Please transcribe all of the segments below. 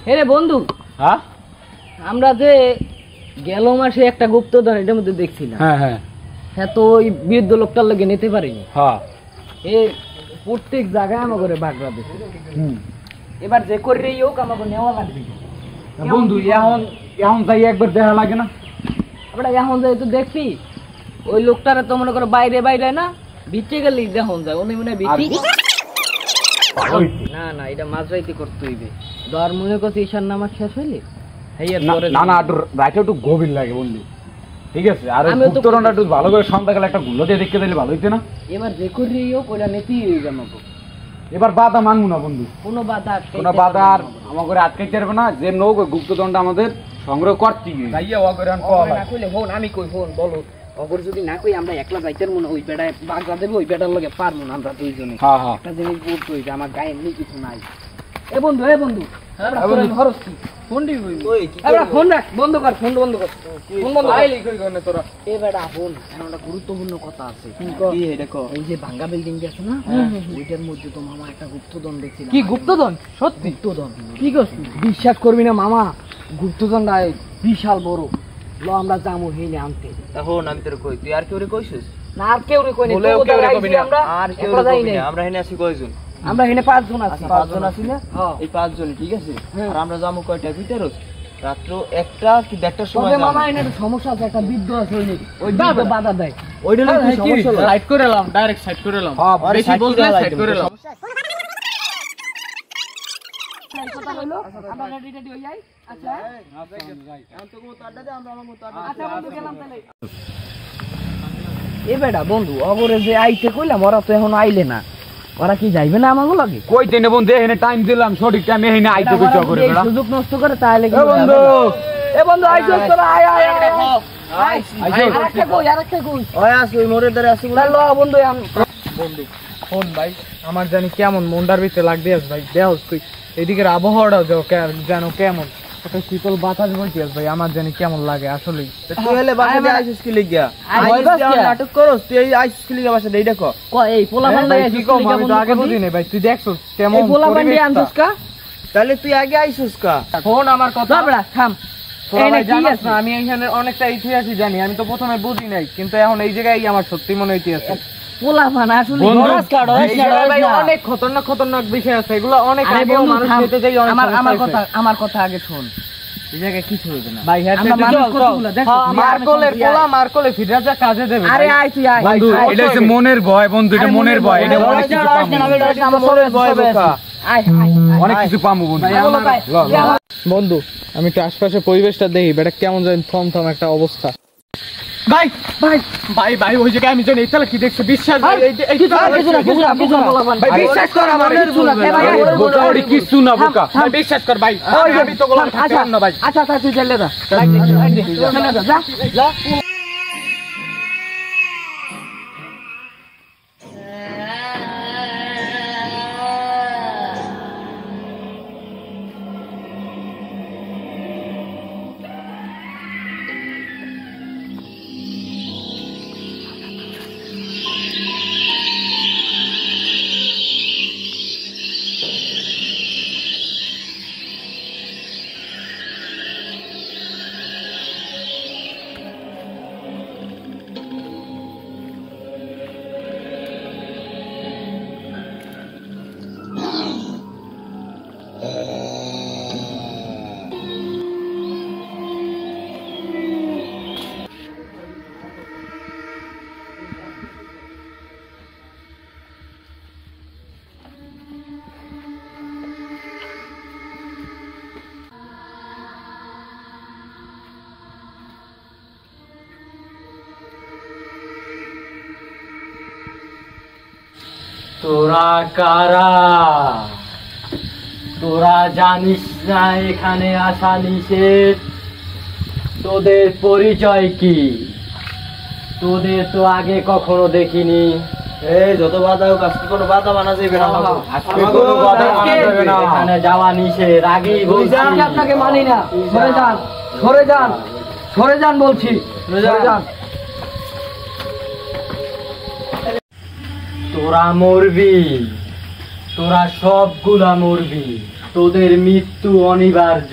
রে বন্ধু, হ্যাঁ আমরা যে গেল মাসে একটা গুপ্তধন এটার মধ্যে দেখছিলাম। হ্যাঁ হ্যাঁ হ্যাঁ, তো ওই বৃদ্ধ লোকটার লগে নিতে পারিনি। হ্যাঁ এ প্রত্যেক জায়গায় আমাকে বাগড়া দিচ্ছে। এবার যে করে হোক আমাকে নেওয়া লাগবে। বন্ধু এখন এখন যাই একবার দেখা লাগে না? আমরা এখন যাই তো দেখছি ওই লোকটারা তো মনে করো বাইরে বাইরে না, ভিতরে গেলেই যখন যায় উনি মনে ভিতরে না না, এটা মাঝরাইতে করতে হইবে। ধর মনে করছি ঈশান নামাজ শেষ হইলে না না, রাইটা একটু গভীর লাগে বন্ধু। ঠিক আছে, আর গুপ্তধনটা একটু ভালো করে সন্ধ্যাকালে একটা গুলো দিয়ে দেখতে দিলে ভালো হইতে না? এবার যে করেই হোক ওটা নিতেই হইবে আমাকে। এবার বাধা মানবো না বন্ধু, কোনো বাধা আর আমাকে আটকাইতে পারবে না। যে নোক ওই গুপ্তধনটা আমাদের সংগ্রহ করতে আমি কই ফোন বলো অগর যদি না কই আমরা একলা যাইতে মনে ওই বেড়ায় বাগড়া দেবে, ওই বেড়ার লগে পারবো না আমরা দুইজনে। একটা জিনিস বলতে হইবে, আমার গায়ে এমনি কিছু নাই। এ বন্ধু ফোন রাখ, বন্ধ কর, ফোন বন্ধ কর, ফোন বন্ধ কর তোরা। এ বেড়া ফোন, এখন একটা গুরুত্বপূর্ণ কথা আছে। এই যে ভাঙ্গা বিল্ডিং আছে না, ওইটার মধ্যে তো মামা একটা গুপ্তধন দেখছিল। কি গুপ্তধন? সত্যি গুপ্তধন? কি করছিস? বিশ্বাস করবি না মামা, গুপ্তধনটা বিশাল বড়। ল আমরা যাবো হেনে আনতে। এখন আমি তোর কই, তুই আর কেউ রে কইছিস? না আর কেউ রে কই না, আমরা হেনে আছি কয়জন? আমরা হেনে 5 জন আছি। 5 জন আছি না? এই 5 জন ঠিক আছে। আর আমরা যাবো কয়টা ভিতরে? রাত্র 1টা কি 1টার সময় যাবো। মামা এনে সমস্যা আছে, একটা বৃদ্ধ আছে ওই বৃদ্ধ বাধা দেয়। ওইটা কি সমস্যা? সাইড করে এলাম, ডাইরেক্ট সাইড করে এলাম। বেশি বললে সাইড করে এলাম। কথা হলো আমরা রেডি হই যাই। আচ্ছা তো কো তাড়া দে, আমরা আমগো তাড়া। আচ্ছা বন্ধু গেলাম তাহলে। এ বেটা বন্ধু অগরে যে আইতে কইলাম, ওরা তো এখন আইলে না। ওরা কি যাইবে না আমাগো লাগে? কইতে না বন্ধু, এখানে টাইম দিলাম, সঠিক টাইমে এখানে আইতে কইতে করে বেড়া। সুযোগ নষ্ট করে তাহলে কি বন্ধু? এ বন্ধু আইছস তোরা, আয় আরেকটা কই ওই আছি, ওই মোড়ের ধারে আছি। ল বন্ধু বন্ধু ফোন ভাই, আমার জানি কেমন মনটার ভিতরে লাগতে আছে ভাই। দেখ তুই এদিকের আবহাওয়াটাও যেন কেমন একটা শীতল বাতাস বইতে ভাই, আমার জানি কেমন লাগে আসলেই। তুই হলে বাসাতে আইছিস কি লাগিয়া? নাটক করস তুই, এই আইছিস কি লাগিয়া বাসাতে? এইটা ক এই পোলা বান্ডা কি কম, আমি তো আগে বুঝি নাই ভাই। তুই দেখছস কেমন এই পোলা বান্ডা আনছস কা? তাহলে তুই আগে আইছিস কা? ফোন আমার কথা বাবড়া থাম। আমি এখানে অনেকটা ইতিহাসই জানি, আমি তো প্রথমে বুঝি নাই, কিন্তু এখন এই জায়গায় আমার সত্যি মনে হইতেছে পোলা বানা আসলে অনেক খতরনাক খতরনাক বিষয় আছে, এগুলো অনেক আগে মানুষ খেতে যাই। আমার কথা আগে শোন, এই জায়গায় কিছু হইবে না ভাই। মার্কলে ফিরাজা কাজে দেবে। আরে আয় তুই আয় বন্ধু, এটা হচ্ছে মনের ভয় বন্ধু, এটা মনের ভয়। এটা অনেক কিছু অনেক কিছু পাবো বন্ধু। বন্ধু আমি একটু আশপাশের পরিবেশটা দেখি, বেটা কেমন জানি থমথম একটা অবস্থা। ভাই ভাই ভাই ভাই ওই জায়গায় আমি জানি তাহলে কি দেখছো? বিশ্বাস বিশ্বাস কর আমার কিছু না বোকা, বিশ্বাস কর ভাই, আমি তো বললাম না ভাই। আচ্ছা তুই চলে যা। তোরা কারা? তোরা জানিস না এখানে আসা নিষেধ? তোদের পরিচয় কি? তোদের তো আগে কখনো দেখিনি। এই যত বাধা হোক, আজকে কোনো বাধা বানা যাবে না। এখানে যাওয়া নিষেধ, আগেই বলছি। আপনাকে মানি না, সরে যান বলছি। তোরা মরবি, তোরা সবগুলা মরবি। তোদের মৃত্যু অনিবার্য।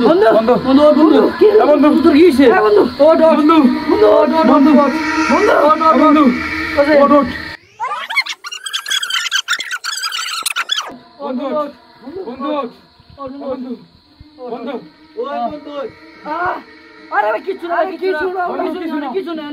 বন্ধু বন্ধু বন্ধু বন্ধু তোর কি হইছে বন্ধু ওঠ বন্ধু বন্ধু ওঠ বন্ধু বন্ধু বন্ধু ওঠ ওঠ বন্ধু বন্ধু বন্ধু বন্ধু ওই বন্ধু আরে কিছু না কিছু না কিছু না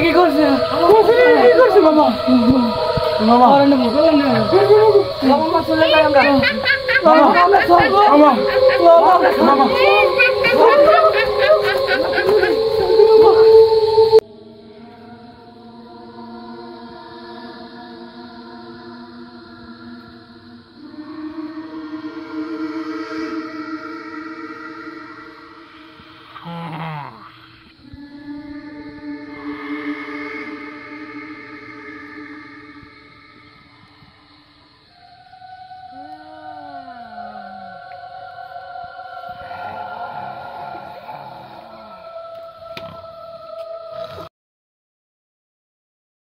কি করছে মামা মামা মামা মামা